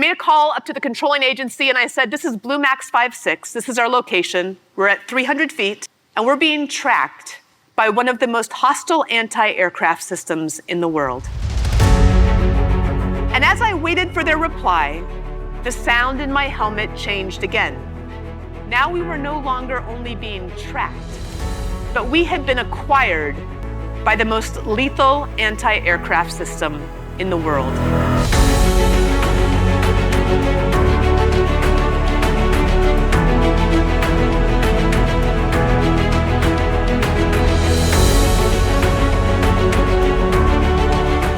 made a call up to the controlling agency and I said, this is Blue Max 56. This is our location. We're at 300 feet and we're being tracked by one of the most hostile anti-aircraft systems in the world. And as I waited for their reply, the sound in my helmet changed again. Now we were no longer only being tracked, but we had been acquired by the most lethal anti-aircraft system in the world.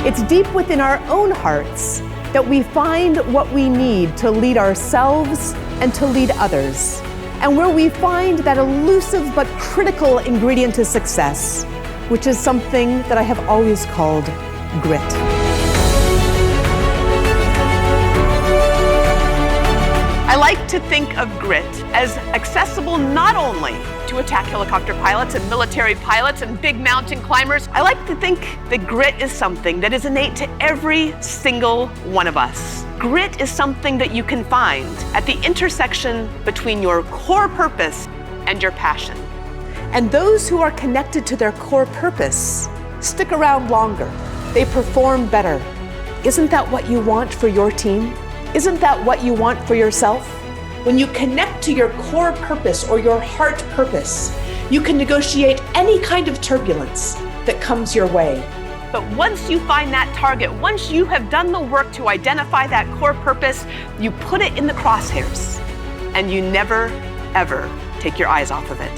It's deep within our own hearts that we find what we need to lead ourselves and to lead others, and where we find that elusive but critical ingredient to success, which is something that I have always called grit. I like to think of grit as accessible not only to attack helicopter pilots and military pilots and big mountain climbers. I like to think that grit is something that is innate to every single one of us. Grit is something that you can find at the intersection between your core purpose and your passion. And those who are connected to their core purpose stick around longer. They perform better. Isn't that what you want for your team? Isn't that what you want for yourself? When you connect to your core purpose or your heart purpose, you can negotiate any kind of turbulence that comes your way. But once you find that target, once you have done the work to identify that core purpose, you put it in the crosshairs and you never, ever take your eyes off of it.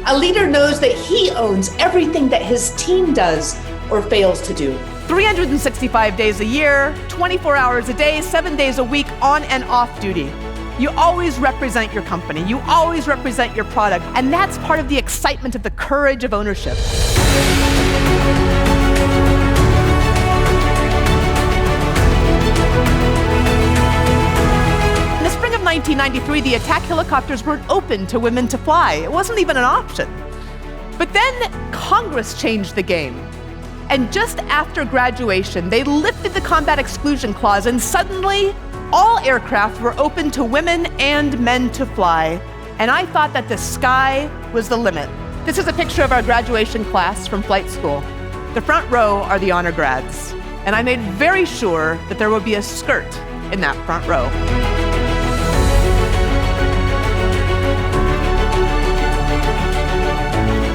A leader knows that he owns everything that his team does or fails to do. 365 days a year, 24 hours a day, 7 days a week, on and off duty. You always represent your company. You always represent your product. And that's part of the excitement of the courage of ownership. In the spring of 1993, the attack helicopters weren't open to women to fly. It wasn't even an option. But then Congress changed the game. And just after graduation, they lifted the combat exclusion clause, and suddenly, all aircraft were open to women and men to fly. And I thought that the sky was the limit. This is a picture of our graduation class from flight school. The front row are the honor grads. And I made very sure that there would be a skirt in that front row.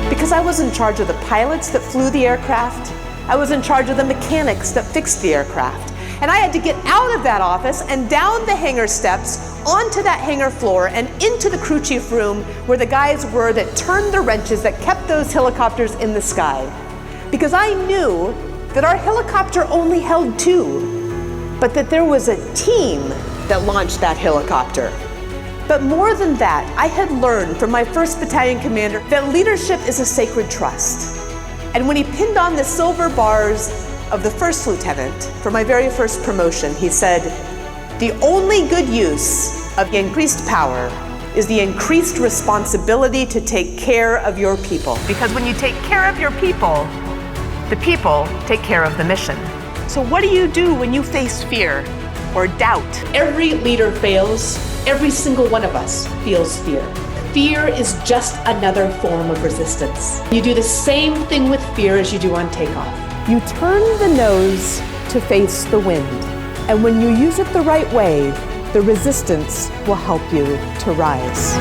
Because I was in charge of the pilots that flew the aircraft, I was in charge of the mechanics that fixed the aircraft. And I had to get out of that office and down the hangar steps, onto that hangar floor, and into the crew chief room where the guys were that turned the wrenches that kept those helicopters in the sky. Because I knew that our helicopter only held two, but that there was a team that launched that helicopter. But more than that, I had learned from my 1st Battalion commander that leadership is a sacred trust. And when he pinned on the silver bars of the 1st lieutenant for my very first promotion, he said, "The only good use of increased power is the increased responsibility to take care of your people. Because when you take care of your people, the people take care of the mission." So what do you do when you face fear or doubt? Every leader fails. Every single one of us feels fear. Fear is just another form of resistance. You do the same thing with fear as you do on takeoff. You turn the nose to face the wind. And when you use it the right way, the resistance will help you to rise.